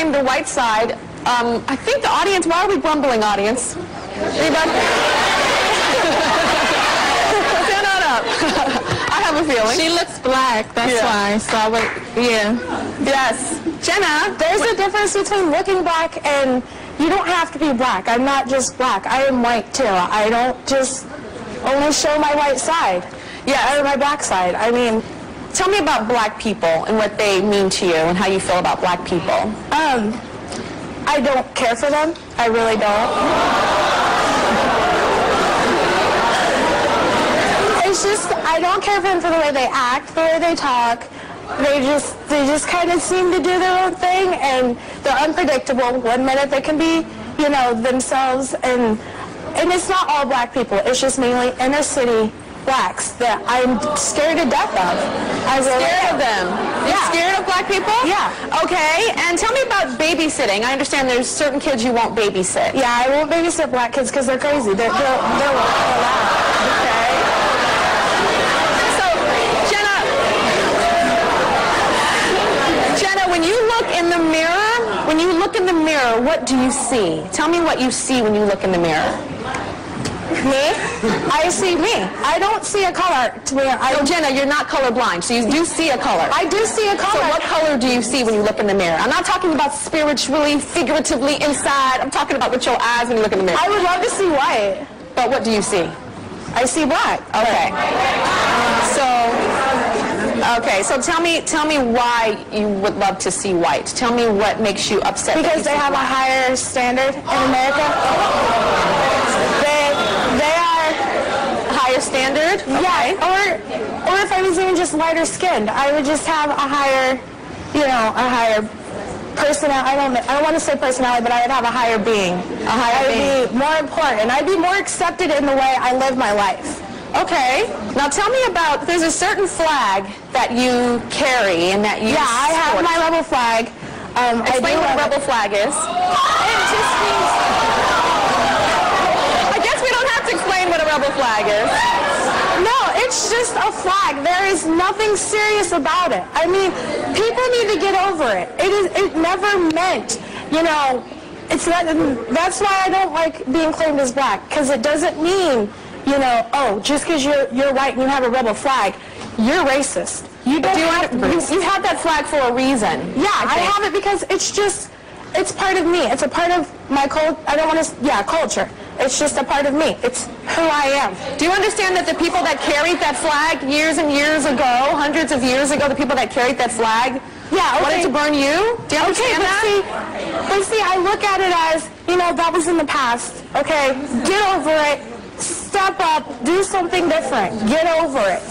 claim the white side. I think the audience, why are we grumbling, audience? Anybody? Stand on up. I have a feeling. She looks black, that's why. So I would, Yes. Jenna, there's a difference between looking black and you don't have to be black. I'm not just black. I am white too. I don't just only show my white side. Yeah, or my black side. I mean, tell me about black people and what they mean to you and how you feel about black people. I don't care for them. I really don't. It's just, I don't care for them for the way they act, the way they talk. They just kind of seem to do their own thing, and they're unpredictable. One minute they can be, you know, themselves, and it's not all black people. It's just mainly inner city blacks that I'm scared to death of. Scared of them? You're scared of black people? Yeah. Okay, and tell me about babysitting. I understand there's certain kids you won't babysit. Yeah, I won't babysit black kids because they're crazy. They're loud. Okay. So, Jenna, when you look in the mirror, what do you see? Tell me what you see when you look in the mirror. Me? I see me. I don't see a color. No, Jenna, you're not colorblind, so you do see a color. I do see a color. So what color do you see when you look in the mirror? I'm not talking about spiritually, figuratively, inside. I'm talking about with your eyes when you look in the mirror. I would love to see white. But what do you see? I see black. Okay. So tell me why you would love to see white. Tell me what makes you upset. Because they have a higher standard in America. They are higher standard? Okay. Yeah, or if I was even just lighter skinned, I would just have a higher, a higher personality. I don't want to say personality, but I would have a higher being. I would be more important. I'd be more accepted in the way I live my life. Okay. Now tell me about, there's a certain flag that you carry and that you I have my rebel flag. Explain what a rebel flag is. It just means... I guess we don't have to explain what a rebel flag is. No, it's just a flag. There is nothing serious about it. I mean, people need to get over it. It never meant, it's not, that's why I don't like being claimed as black, because it doesn't mean, just because you're white and you have a rebel flag, you're racist. You have that flag for a reason. Yeah, I have it because it's part of me. It's a part of my culture. It's just a part of me. It's who I am. Do you understand that the people that carried that flag years and years ago, hundreds of years ago, the people that carried that flag wanted to burn you? Do you understand that? But see, I look at it as, that was in the past. Okay, get over it. Step up. Do something different. Get over it.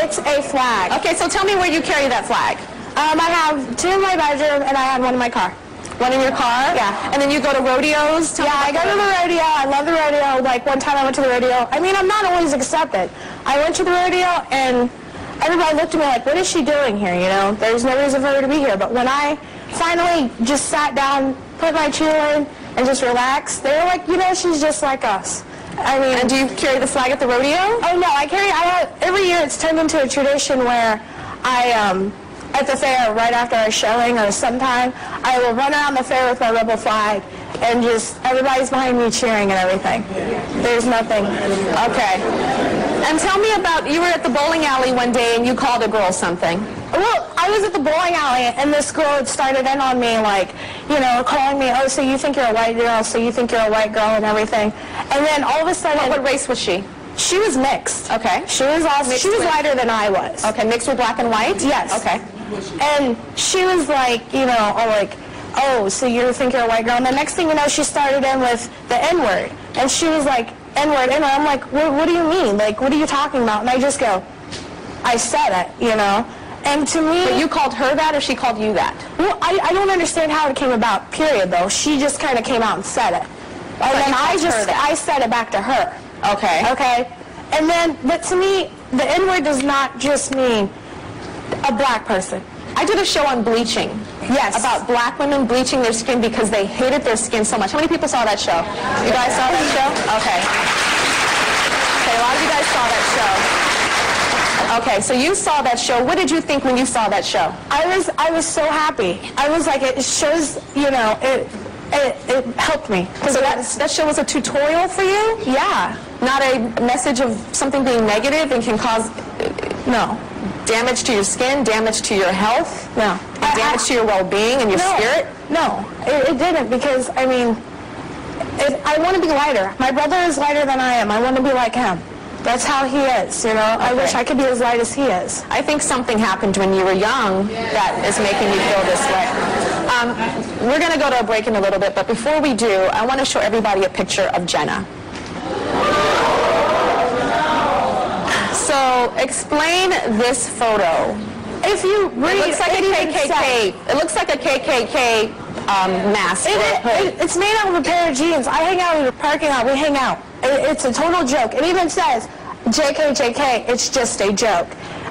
It's a flag. Okay, so tell me where you carry that flag. I have two in my bedroom, and I have one in my car. One in your car? Yeah. And then you go to rodeos? I go to the rodeo. I love the rodeo. Like, one time I went to the rodeo. I mean, I'm not always accepted. I went to the rodeo, and everybody looked at me like, what is she doing here, There's no reason for her to be here. But when I finally just sat down, put my chill in, and just relaxed, they were like, she's just like us. I mean... And do you carry the flag at the rodeo? Oh, no. Every year it's turned into a tradition where at the fair, right after our showing or sometime, I will run around the fair with my rebel flag, and just everybody's behind me cheering and everything. There's nothing. Okay. And tell me about, you were at the bowling alley one day and you called a girl something. Well, I was at the bowling alley, and this girl had started in on me, like, calling me, oh, so you think you're a white girl, so you think you're a white girl and everything. And then all of a sudden... What race was she? She was mixed. Okay. She was lighter than I was. Okay, mixed with black and white? Yes. Okay. And she was like, oh, so you think you're a white girl? And the next thing you know, she started in with the N-word. And she was like, N-word, N-word. I'm like, what do you mean? Like, what are you talking about? And I just go, I said it, And to me... But you called her that, or she called you that? Well, I don't understand how it came about, period, though. She just kind of came out and said it. And then I said it back to her. Okay. Okay? And then, but to me, the N-word does not just mean a black person. I did a show on bleaching. Yes. About black women bleaching their skin because they hated their skin so much. How many people saw that show? You guys saw that show? Okay. Okay, a lot of you guys saw that show. Okay, so you saw that show. What did you think when you saw that show? I was so happy. I was like, it shows, you know, it helped me. So that show was a tutorial for you? Yeah. Not a message of something being negative and can cause No. damage to your skin, damage to your health? No. Damage to your well-being and your spirit? No, it didn't, because, I mean, I want to be lighter. My brother is lighter than I am. I want to be like him. That's how he is, you know. I wish I could be as light as he is. I think something happened when you were young that is making you feel this way. We're going to go to a break in a little bit, but before we do, I want to show everybody a picture of Jenna. So, explain this photo. If you read, it looks like a KKK. It looks like a KKK mask. It's made out of a pair of jeans. I hang out in the parking lot. We hang out. It's a total joke. It even says, JK, JK, it's just a joke.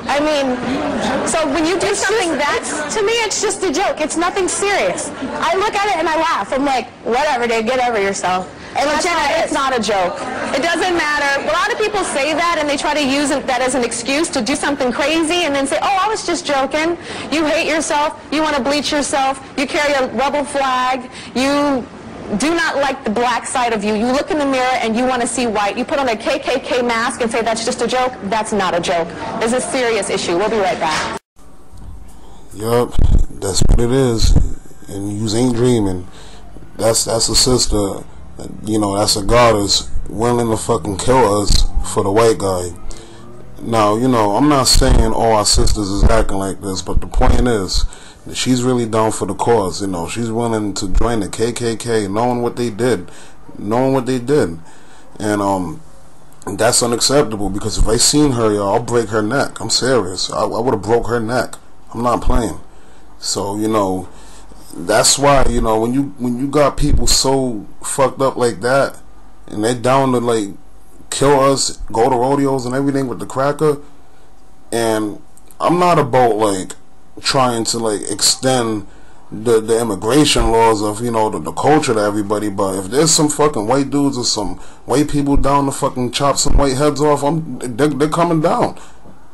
I mean, so when you do something to me, it's just a joke. It's nothing serious. I look at it and I laugh. I'm like, whatever, dude, get over yourself. And Jenna, it's not a joke. It doesn't matter. A lot of people say that and they try to use that as an excuse to do something crazy and then say, oh, I was just joking. You hate yourself. You want to bleach yourself. You carry a rebel flag. You do not like the black side of you. You look in the mirror and you want to see white. You put on a KKK mask and say that's just a joke. That's not a joke. There's a serious issue. We'll be right back. Yup, that's what it is. And you ain't dreaming. That's a sister. You know, that's a goddess willing to fucking kill us for the white guy. Now, you know, I'm not saying all our sisters is acting like this, but the point is that she's really down for the cause. You know, she's willing to join the KKK, knowing what they did. And that's unacceptable, because if I seen her, yo, I'll break her neck. I'm serious. I would have broke her neck. I'm not playing. So, you know, that's why, you know, when you got people so fucked up like that, and they're down to like kill us, go to rodeos and everything with the cracker, and I'm not about like trying to like extend the immigration laws of, you know, the culture to everybody, but if there's some fucking white dudes or some white people down to fucking chop some white heads off, they're coming down.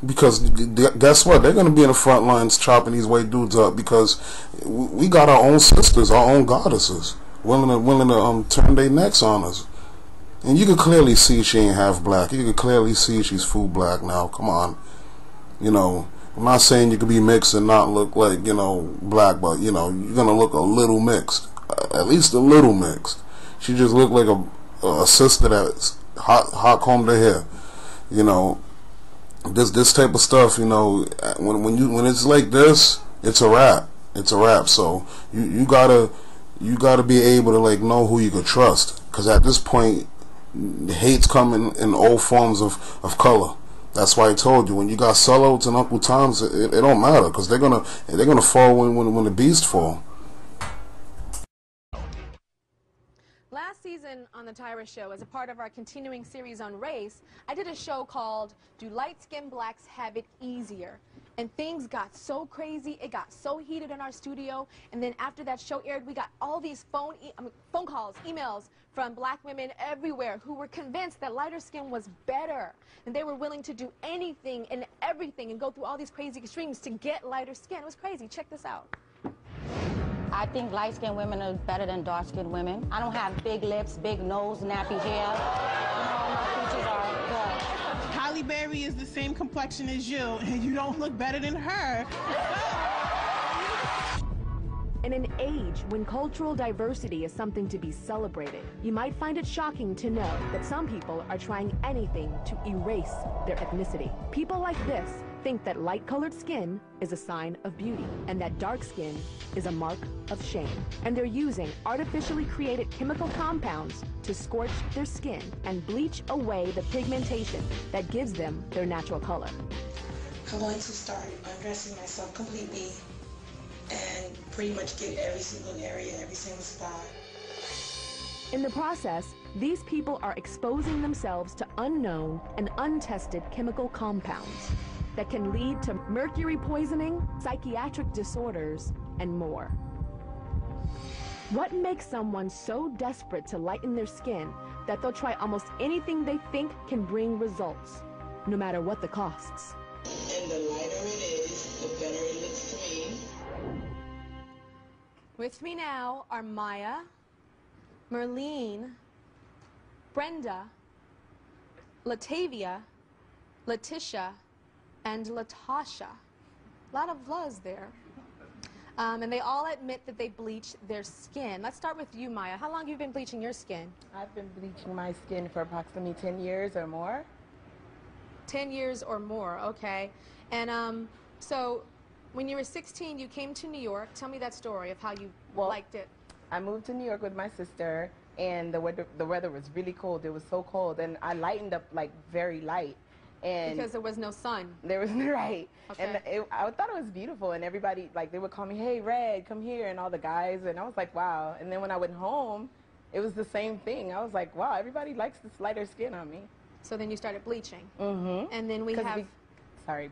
Because guess what? They're going to be in the front lines chopping these white dudes up, because we got our own sisters, our own goddesses, willing to turn their necks on us. And you can clearly see she ain't half black. You can clearly see she's full black now. Come on. You know, I'm not saying you could be mixed and not look like, you know, black, but, you know, you're going to look a little mixed. At least a little mixed. She just looked like a sister that's hot combed her hair. You know, this type of stuff, you know, when it's like this, it's a wrap. It's a wrap. So you gotta be able to like know who you could trust, because at this point, hate's coming in all forms of color. That's why I told you, when you got sellouts and Uncle Toms, it don't matter, because they're gonna fall when the beast fall. Last season on the Tyra Show, as a part of our continuing series on race, I did a show called Do Light-Skinned Blacks Have It Easier? And things got so crazy, it got so heated in our studio, and then after that show aired, we got all these phone calls, emails from black women everywhere who were convinced that lighter skin was better, and they were willing to do anything and everything and go through all these crazy extremes to get lighter skin. It was crazy. Check this out. I think light-skinned women are better than dark-skinned women. I don't have big lips, big nose, nappy hair. No, my features are good. Halle Berry is the same complexion as you, and you don't look better than her. In an age when cultural diversity is something to be celebrated, you might find it shocking to know that some people are trying anything to erase their ethnicity. People like this think that light-colored skin is a sign of beauty, and that dark skin is a mark of shame. And they're using artificially created chemical compounds to scorch their skin and bleach away the pigmentation that gives them their natural color. I'm going to start undressing myself completely and pretty much get every single area, every single spot. In the process, these people are exposing themselves to unknown and untested chemical compounds that can lead to mercury poisoning, psychiatric disorders, and more. What makes someone so desperate to lighten their skin that they'll try almost anything they think can bring results, no matter what the costs? With me now are Maya, Merlene, Brenda, Latavia, Letitia, and Latasha. A lot of La's there. And they all admit that they bleach their skin. Let's start with you, Maya. How long have you been bleaching your skin? I've been bleaching my skin for approximately 10 years or more. 10 years or more, okay. And so when you were 16, you came to New York. Tell me that story of how you liked it. I moved to New York with my sister, and the weather was really cold. It was so cold, and I lightened up like very light. And because there was no sun. There was right. Okay. And I thought it was beautiful, and everybody, like, they would call me, hey, Red, come here, and all the guys, and I was like, wow. And then when I went home, it was the same thing. I was like, wow, everybody likes this lighter skin on me. So then you started bleaching. Mm-hmm. And then we have...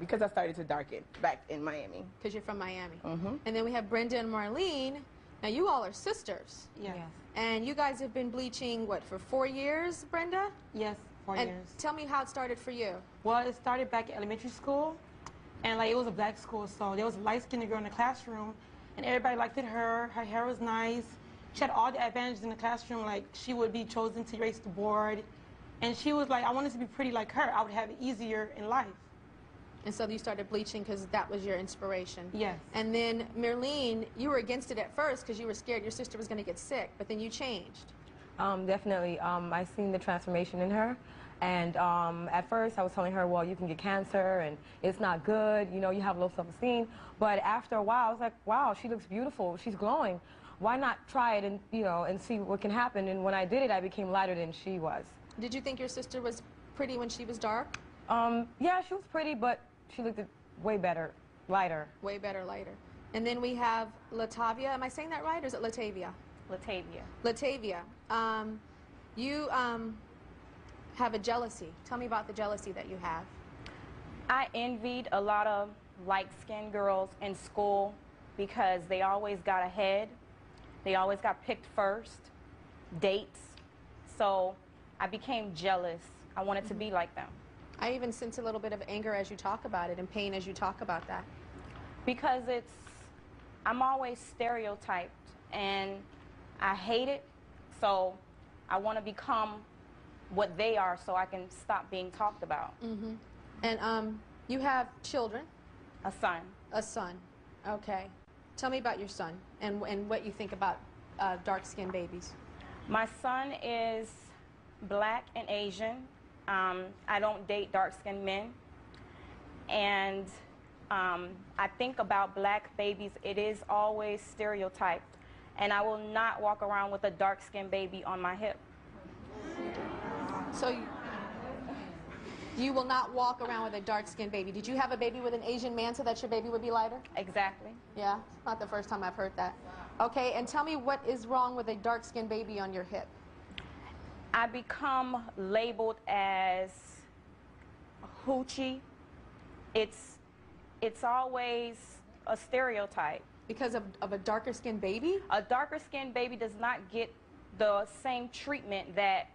because I started to darken back in Miami. Because you're from Miami. Mm-hmm. And then we have Brenda and Marlene. Now, you all are sisters. Yes. And you guys have been bleaching, what, for 4 years, Brenda? Yes, 4 and years. Tell me how it started for you. Well, it started back at elementary school, and like it was a black school, so there was a light-skinned girl in the classroom, and everybody liked her. Her hair was nice. She had all the advantages in the classroom, like she would be chosen to erase the board, and she was like, I wanted to be pretty like her. I would have it easier in life. And so you started bleaching because that was your inspiration. Yes. And then, Merlene, you were against it at first because you were scared your sister was going to get sick, but then you changed. Definitely. I seen the transformation in her. And at first, I was telling her, well, you can get cancer, and it's not good. You know, you have low self-esteem. But after a while, I was like, wow, she looks beautiful. She's glowing. Why not try it and, you know, and see what can happen? And when I did it, I became lighter than she was. Did you think your sister was pretty when she was dark? Yeah, she was pretty, but she looked way better, lighter. Way better, lighter. And then we have Latavia. Am I saying that right, or is it Latavia? Latavia. Latavia. You have a jealousy. Tell me about the jealousy that you have. I envied a lot of light-skinned girls in school because they always got ahead. They always got picked first, dates. So I became jealous. I wanted to be like them. I even sense a little bit of anger as you talk about it and pain as you talk about that. Because I'm always stereotyped, and I hate it, so I want to become what they are so I can stop being talked about. Mm-hmm. And you have children? A son. A son. Okay. Tell me about your son and what you think about dark-skinned babies. My son is black and Asian. I don't date dark-skinned men. And I think about black babies, it is always stereotyped. And I will not walk around with a dark-skinned baby on my hip. So you will not walk around with a dark-skinned baby. Did you have a baby with an Asian man so that your baby would be lighter? Exactly. Yeah, it's not the first time I've heard that. Okay, and tell me what is wrong with a dark-skinned baby on your hip? I become labeled as hoochie. It's always a stereotype. Because of a darker-skinned baby? A darker-skinned baby does not get the same treatment that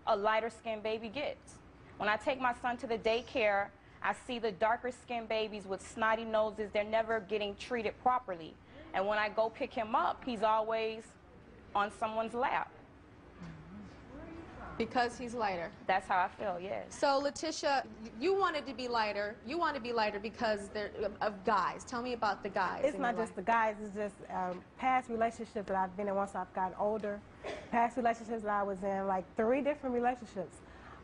a lighter-skinned baby gets. When I take my son to the daycare, I see the darker-skinned babies with snotty noses. They're never getting treated properly. And when I go pick him up, he's always on someone's lap. Because he's lighter. That's how I feel, yes. So, Letitia, you wanted to be lighter. You want to be lighter because of guys. Tell me about the guys. It's not just the guys. It's just past relationships that I've been in once I've gotten older. Past relationships that I was in, like 3 different relationships.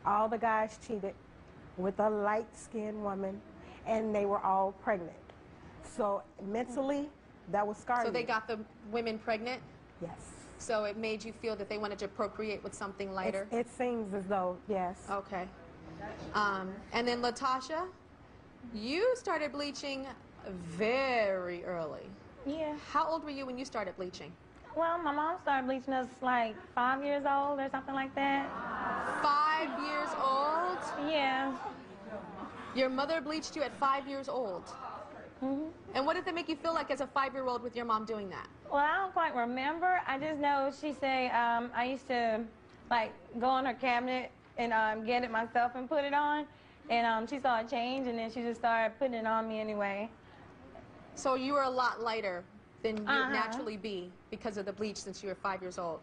All the guys cheated with a light-skinned woman, and they were all pregnant. So, mentally, that was scarring. So they got the women pregnant? Yes. So it made you feel that they wanted to procreate with something lighter? It seems as though, yes. Okay. And then Latasha, you started bleaching very early. Yeah. How old were you when you started bleaching? Well, my mom started bleaching us like 5 years old or something like that. 5 years old? Yeah. Your mother bleached you at 5 years old? Mm-hmm. And what did that make you feel like as a 5-year-old with your mom doing that? Well, I don't quite remember. I just know she said I used to like go in her cabinet and get it myself and put it on. And she saw a change, and then she just started putting it on me anyway. So you were a lot lighter than you'd naturally be. because of the bleach since you were 5 years old.